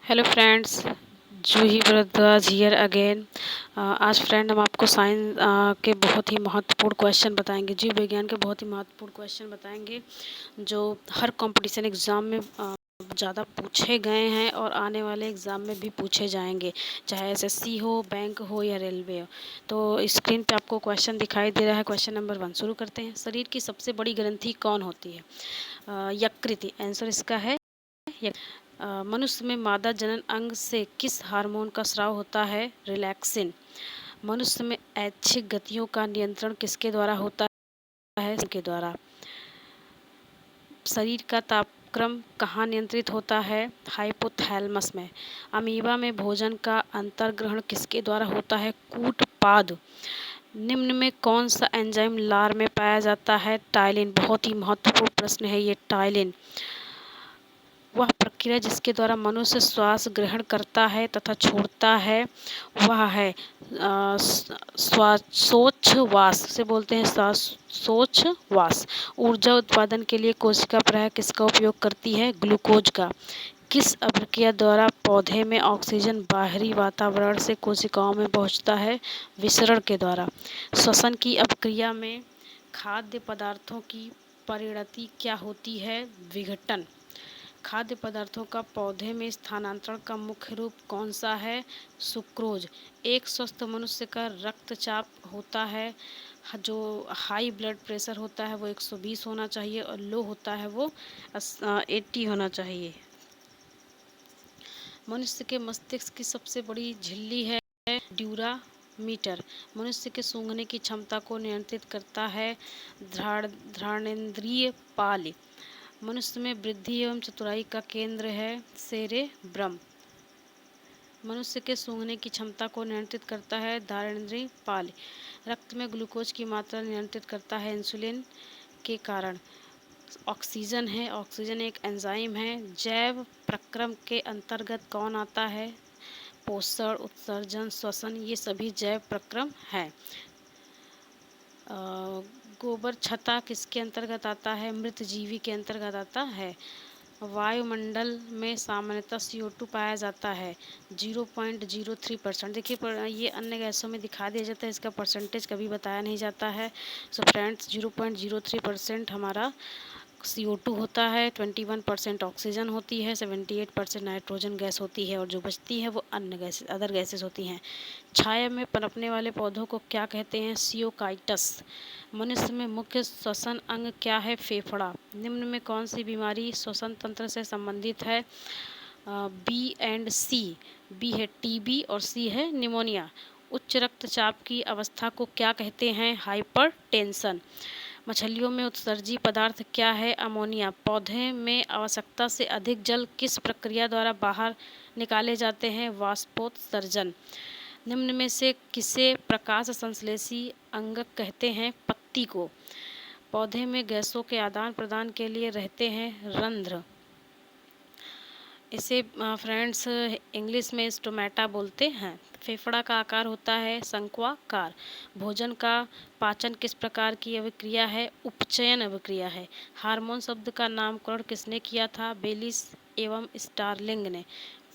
Hello friends, Juhi Bhardwaj here again. आज friend हम आपको साइंस के बहुत ही महत्वपूर्ण क्वेश्चन बताएंगे। जीव विज्ञान के बहुत ही महत्वपूर्ण क्वेश्चन बताएंगे जो हर कंपटीशन एग्ज़ाम में ज़्यादा पूछे गए हैं और आने वाले एग्ज़ाम में भी पूछे जाएंगे, चाहे एसएससी हो, बैंक हो या रेलवे हो। तो स्क्रीन पे आपको क्वेश्चन दिखाई दे रहा है। क्वेश्चन नंबर 1 शुरू करते हैं। शरीर की सबसे बड़ी ग्रंथि कौन होती है? यकृत। आंसर इसका है मनुष्य में मादा जनन अंग से किस हार्मोन का स्राव होता है? रिलैक्सिन। मनुष्य में ऐच्छिक गतियों का नियंत्रण किसके द्वारा होता है? के द्वारा। शरीर का तापक्रम कहाँ नियंत्रित होता है? हाइपोथैलेमस में। अमीबा में भोजन का अंतर्ग्रहण किसके द्वारा होता है? कूटपाद। निम्न में कौन सा एंजाइम लार में पाया जाता है? टाइलिन। बहुत ही महत्वपूर्ण प्रश्न है ये, टाइलिन। वह प्रक्रिया जिसके द्वारा मनुष्य श्वास ग्रहण करता है तथा छोड़ता है वह है श्वासोच्छ्वास से बोलते हैं श्वासोच्छ्वास। ऊर्जा उत्पादन के लिए कोशिका प्रायः किसका उपयोग करती है? ग्लूकोज का। किस अभिक्रिया द्वारा पौधे में ऑक्सीजन बाहरी वातावरण से कोशिकाओं में पहुंचता है? विसरण के द्वारा। श्वसन की अभिक्रिया में खाद्य पदार्थों की परिणति क्या होती है? विघटन। खाद्य पदार्थों का पौधे में स्थानांतरण का मुख्य रूप कौन सा है? सुक्रोज। एक स्वस्थ मनुष्य का रक्तचाप होता है, जो हाई ब्लड प्रेशर होता है वो 120 होना चाहिए और लो होता है वो 80 होना चाहिए। मनुष्य के मस्तिष्क की सबसे बड़ी झिल्ली है ड्यूरामीटर। मनुष्य के सूंघने की क्षमता को नियंत्रित करता है घ्राणेंद्रिय पाल। मनुष्य में वृद्धि एवं चतुराई का केंद्र है सेरेब्रम। मनुष्य के सूंघने की क्षमता को नियंत्रित करता है घ्राणेंद्रिय पाल। रक्त में ग्लूकोज की मात्रा नियंत्रित करता है इंसुलिन के कारण। ऑक्सीजन है, ऑक्सीजन एक एंजाइम है। जैव प्रक्रम के अंतर्गत कौन आता है? पोषण, उत्सर्जन, श्वसन, ये सभी जैव प्रक्रम है। गोबर छत्ता किसके अंतर्गत आता है? मृत जीवी के अंतर्गत आता है। वायुमंडल में सामान्यतः CO2 पाया जाता है 0.03%। देखिए ये अन्य गैसों में दिखा दिया जाता है, इसका परसेंटेज कभी बताया नहीं जाता है। सो फ्रेंड्स 0.03% हमारा CO2 होता है, 21% ऑक्सीजन होती है, 78% नाइट्रोजन गैस होती है और जो बचती है वो अन्य गैस अदर गैसेस होती हैं। छाया में पनपने वाले पौधों को क्या कहते हैं? सियोकाइटस। मनुष्य में मुख्य श्वसन अंग क्या है? फेफड़ा। निम्न में कौन सी बीमारी श्वसन तंत्र से संबंधित है? B and C. बी है टीबी और सी है निमोनिया। उच्च रक्तचाप की अवस्था को क्या कहते हैं? हाइपरटेंशन। मछलियों में उत्सर्जी पदार्थ क्या है? अमोनिया। पौधे में आवश्यकता से अधिक जल किस प्रक्रिया द्वारा बाहर निकाले जाते हैं? वाष्पोत्सर्जन। निम्न में से किसे प्रकाश संश्लेषी अंगक कहते हैं? पत्ती को। पौधे में गैसों के आदान प्रदान के लिए रहते हैं रंध्र। इसे फ्रेंड्स इंग्लिश में स्टोमेटा बोलते हैं। फेफड़ा का आकार होता है शंक्वाकार। भोजन का पाचन किस प्रकार की अभिक्रिया है? उपचयन अभिक्रिया है। हार्मोन शब्द का नामकरण किसने किया था? बेलिस एवं स्टारलिंग ने।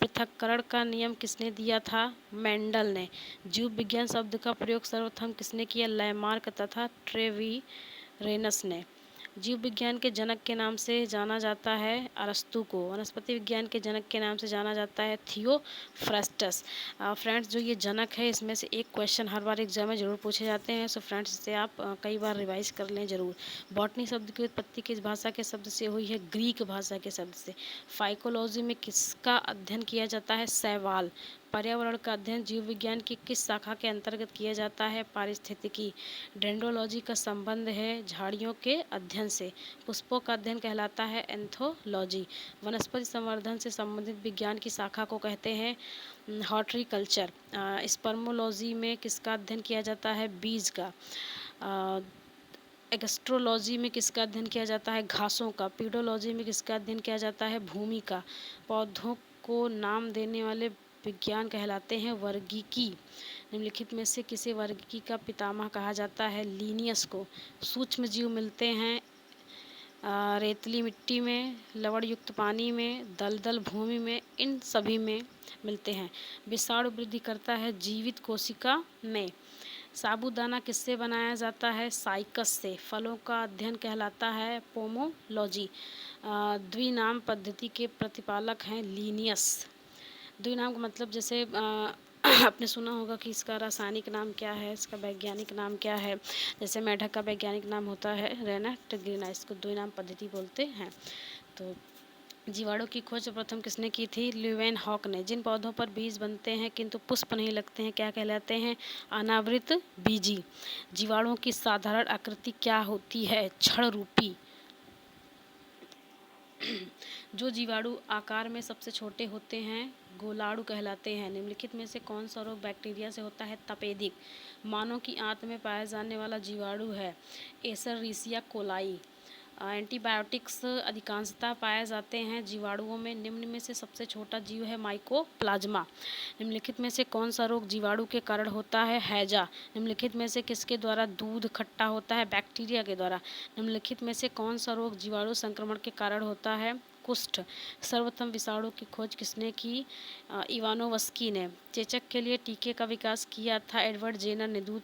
पृथक्करण का नियम किसने दिया था? मेंडल ने। जीव विज्ञान शब्द का प्रयोग सर्वप्रथम किसने किया? लैमार्क तथा ट्रेवीरेनस ने। जीव विज्ञान के जनक के नाम से जाना जाता है अरस्तु को। वनस्पति विज्ञान के जनक के नाम से जाना जाता है थियोफ्रास्टस। फ्रेंड्स जो ये जनक है इसमें से एक क्वेश्चन हर बार एग्जाम में जरूर पूछे जाते हैं। सो फ्रेंड्स इसे आप कई बार रिवाइज कर लें जरूर। बॉटनी शब्द की उत्पत्ति किस भाषा के शब्द से हुई है? ग्रीक भाषा के शब्द से। फाइकोलॉजी में किसका अध्ययन किया जाता है? शैवाल। पर्यावरण का अध्ययन जीव विज्ञान की किस शाखा के अंतर्गत किया जाता है? पारिस्थितिकी। डेंड्रोलॉजी का संबंध है झाड़ियों के अध्ययन से। पुष्पों का अध्ययन कहलाता है एंथोलॉजी। वनस्पति संवर्धन से संबंधित विज्ञान की शाखा को कहते हैं हॉर्टिकल्चर। स्पर्मोलॉजी में किसका अध्ययन किया जाता है? बीज का। एस्ट्रोलॉजी में किसका अध्ययन किया जाता है? घासों का। पीडोलॉजी में किसका अध्ययन किया जाता है? भूमि का। पौधों को नाम देने वाले विज्ञान कहलाते हैं वर्गीकी। निम्नलिखित में से किसे वर्गीकी का पितामह कहा जाता है? लीनियस को। सूक्ष्म जीव मिलते हैं रेतली मिट्टी में, लवण युक्त पानी में, दलदल भूमि में, इन सभी में मिलते हैं। विषाणु वृद्धि करता है जीवित कोशिका में। साबूदाना किससे बनाया जाता है? साइकस से। फलों का अध्ययन कहलाता है पोमोलॉजी। द्विनाम पद्धति के प्रतिपालक हैं लीनियस। द्विनाम का मतलब जैसे आपने सुना होगा कि इसका रासायनिक नाम क्या है, इसका वैज्ञानिक नाम क्या है। जैसे मेढक का वैज्ञानिक नाम होता है रेनाट ग्रीना, इसको द्विनाम पद्धति बोलते हैं। तो जीवाणु की खोज प्रथम किसने की थी? ल्यूवेनहॉक ने। जिन पौधों पर बीज बनते हैं किंतु पुष्प नहीं लगते हैं क्या कहलाते हैं? अनावृत बीजी। जीवाणुओं की साधारण आकृति क्या होती है? छड़ रूपी। जो जीवाणु आकार में सबसे छोटे होते हैं गोलाणु कहलाते हैं। निम्नलिखित में से कौन सा रोग बैक्टीरिया से होता है? तपेदिक। मानव की आंत में पाया जाने वाला जीवाणु है एसररीसिया कोलाई। एंटीबायोटिक्स अधिकांशतः पाए जाते हैं जीवाणुओं में। निम्न में से सबसे छोटा जीव है माइकोप्लाज्मा। निम्नलिखित में से कौन सा रोग जीवाणु के कारण होता है? हैजा। निम्नलिखित में से किसके द्वारा दूध खट्टा होता है? बैक्टीरिया के द्वारा। निम्नलिखित में से कौन सा रोग जीवाणु संक्रमण के कारण होता है? कुष्ठ। सर्वप्रथम विषाणु की खोज किसने की? इवानोवस्की ने। चेचक के लिए टीके का विकास किया था एडवर्ड जेनर ने। दूध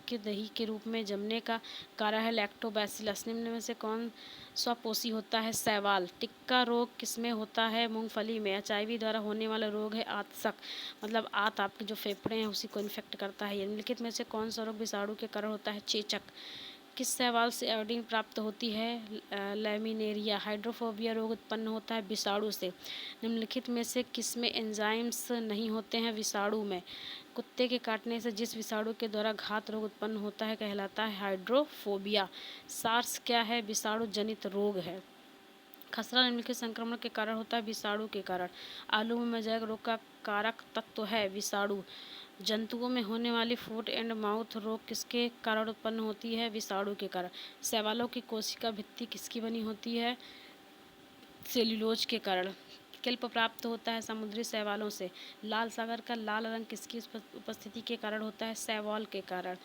के दही के रूप में जमने का कारण है लैक्टोबैसिलस। निम्न में से कौन स्वपोषी होता है? शैवाल। टिक्का रोग किसमें होता है? मूंगफली में। एचआईवी द्वारा होने वाला रोग है आतशक, मतलब आत आपके जो फेफड़े हैं उसी को इन्फेक्ट करता है। निम्नलिखित में से कौन सा रोग विषाणु के कारण होता है? चेचक। किस शैवाल से आयोडीन प्राप्त होती है? लैमिनेरिया। हाइड्रोफोबिया रोग उत्पन्न होता है विषाणु से। निम्नलिखित में से किसमें एंजाइम्स नहीं होते हैं? विषाणु में। कुत्ते के काटने से जिस विषाणु के द्वारा घात रोग उत्पन्न होता है कहलाता है हाइड्रोफोबिया। सार्स क्या है? विषाणु जनित रोग है। खसरा निम्नलिखित संक्रमण के कारण होता है? विषाणु के कारण। आलू में मजाक रोग का कारक तत्व है विषाणु। जंतुओं में होने वाली फुट एंड माउथ रोग किसके कारण उत्पन्न होती है? विषाणु के कारण। शैवालों की कोशिका भित्ति किसकी बनी होती है? सेल्यूलोज के कारण। किल्प प्राप्त होता है समुद्री शैवालों से। लाल सागर का लाल रंग किसकी उपस्थिति के कारण होता है? शैवाल के कारण।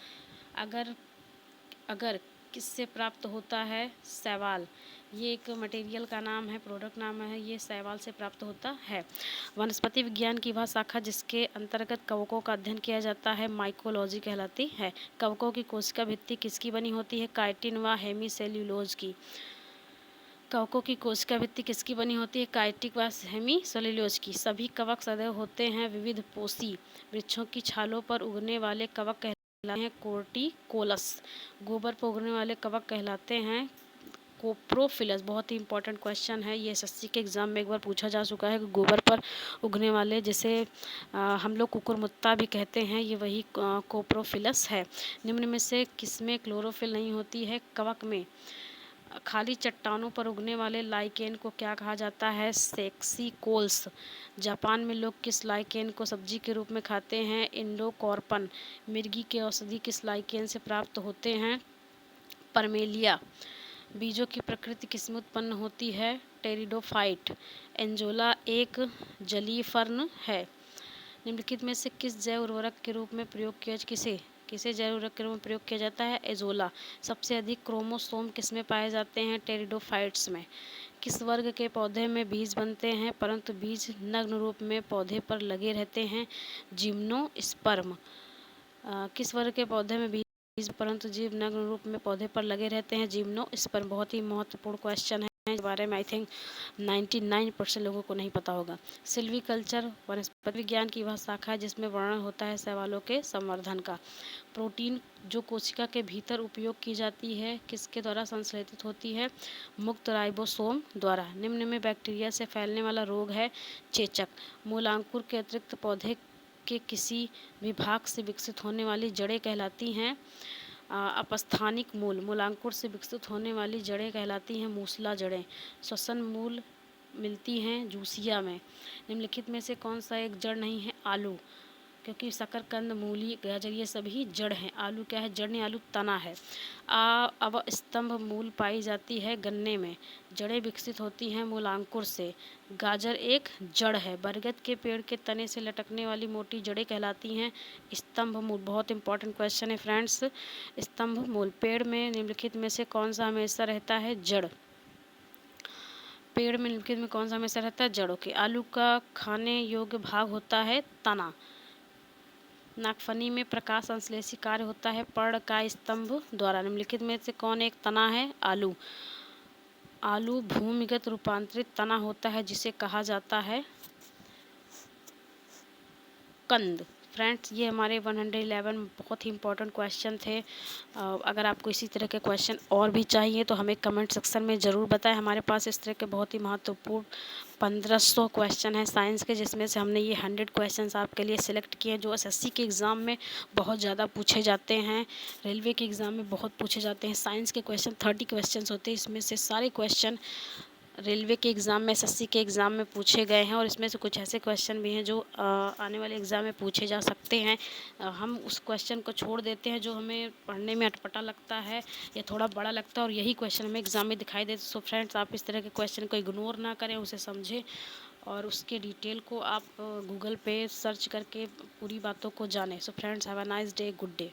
अगर किससे प्राप्त होता है? शैवाल। ये एक मटेरियल का नाम है, प्रोडक्ट नाम है, ये शैवाल से प्राप्त होता है। वनस्पति विज्ञान की वह शाखा जिसके अंतर्गत कवकों का अध्ययन किया जाता है माइकोलॉजी कहलाती है। कवकों की कोशिका भित्ति किसकी बनी होती है? काइटिन व हेमीसेल्यूलोज की। कवकों की कोशिका भित्ति किसकी बनी होती है? काइटिक व हेमीसेल्यूलोज की। सभी कवक सदैव होते हैं विविध पोषी। वृक्षों की छालों पर उगने वाले कवक कहलाते हैं कोर्टिकोलस। गोबर पर उगने वाले कवक कहलाते हैं कोप्रोफिलस। बहुत ही इंपॉर्टेंट क्वेश्चन है ये, एसएससी के एग्जाम में एक बार पूछा जा चुका है कि गोबर पर उगने वाले, जिसे हम लोग कुकुरमुत्ता भी कहते हैं, ये वही कोप्रोफिलस है। निम्न में से किसमें क्लोरोफिल नहीं होती है? कवक में। खाली चट्टानों पर उगने वाले लाइकेन को क्या कहा जाता है? सेक्सिकोल्स। जापान में लोग किस लाइकेन को सब्जी के रूप में खाते हैं? इंडोकॉर्पन। मिर्गी के औषधि किस लाइकेन से प्राप्त होते हैं? परमेलिया। बीजों की प्रकृति किसमें उत्पन्न होती है? टेरिडोफाइट। एंजोला एक जलीय फर्न है। निम्नलिखित में से किस जैव उर्वरक के रूप में प्रयोग किया किसे जैव उर्वरक के रूप में प्रयोग किया जाता है? एजोला। सबसे अधिक क्रोमोसोम किसमें पाए जाते हैं? टेरिडोफाइट्स में। किस वर्ग के पौधे में बीज बनते हैं परंतु बीज नग्न रूप में पौधे पर लगे रहते हैं? जिम्नोस्पर्म। किस वर्ग के पौधे में बीज परंतु जीव नग्न रूप में पौधे पर लगे रहते हैं? जिम्नोस्पर्म। बहुत ही महत्वपूर्ण क्वेश्चन है, इस बारे में आई थिंक 99% लोगों को नहीं पता होगा। सिल्वीकल्चर वनस्पति विज्ञान की वह शाखा है जिसमें वर्णन होता है शैवालों के संवर्धन का। प्रोटीन जो कोशिका के भीतर उपयोग की जाती है किसके द्वारा संश्लेषित होती है? मुक्त राइबोसोम द्वारा। निम्न में बैक्टीरिया से फैलने वाला रोग है चेचक। मूलांकुर के अतिरिक्त पौधे के किसी भी भाग से विकसित होने वाली जड़ें कहलाती हैं अपस्थानिक मूल। मूलांकुर से विकसित होने वाली जड़ें कहलाती हैं मूसला जड़ें। श्वसन मूल मिलती हैं जूसिया में। निम्नलिखित में से कौन सा एक जड़ नहीं है? आलू, क्योंकि शकरकंद, मूली, गाजर ये सभी जड़ हैं। आलू क्या है? जड़ नहीं, आलू तना है। अब स्तंभ मूल पाई जाती है गन्ने में। जड़ें विकसित होती हैं मूलांकुर से। गाजर एक जड़ है। बरगद के पेड़ के तने से लटकने वाली मोटी जड़ें कहलाती हैं स्तंभ मूल। बहुत इंपॉर्टेंट क्वेश्चन है फ्रेंड्स। स्तंभ मूल। पेड़ में निम्नलिखित में से कौन सा हमेशा रहता है? जड़। पेड़ में निम्नलिखित में कौन सा हमेशा रहता है? जड़ों के। आलू का खाने योग्य भाग होता है तना। नागफनी में प्रकाश संश्लेषी कार्य होता है पर्ण का स्तंभ द्वारा। निम्नलिखित में से कौन एक तना है? आलू। आलू भूमिगत रूपांतरित तना होता है जिसे कहा जाता है कंद। फ्रेंड्स, ये हमारे 111 बहुत ही इंपॉर्टेंट क्वेश्चन थे। अगर आपको इसी तरह के क्वेश्चन और भी चाहिए तो हमें कमेंट सेक्शन में ज़रूर बताएं। हमारे पास इस तरह के बहुत ही महत्वपूर्ण 1500 क्वेश्चन हैं साइंस के, जिसमें से हमने ये 100 क्वेश्चंस आपके लिए सिलेक्ट किए हैं जो एसएससी के एग्ज़ाम में बहुत ज़्यादा पूछे जाते हैं, रेलवे के एग्ज़ाम में बहुत पूछे जाते हैं। साइंस के क्वेश्चन 30 क्वेश्चन होते हैं, इसमें से सारे क्वेश्चन रेलवे के एग्ज़ाम में, एसएससी के एग्ज़ाम में पूछे गए हैं और इसमें से कुछ ऐसे क्वेश्चन भी हैं जो आने वाले एग्ज़ाम में पूछे जा सकते हैं। हम उस क्वेश्चन को छोड़ देते हैं जो हमें पढ़ने में अटपटा लगता है या थोड़ा बड़ा लगता है और यही क्वेश्चन हमें एग्ज़ाम में दिखाई देते। सो फ्रेंड्स, आप इस तरह के क्वेश्चन को इग्नोर ना करें, उसे समझें और उसके डिटेल को आप गूगल पे सर्च करके पूरी बातों को जानें। So friends, have a nice day, good day.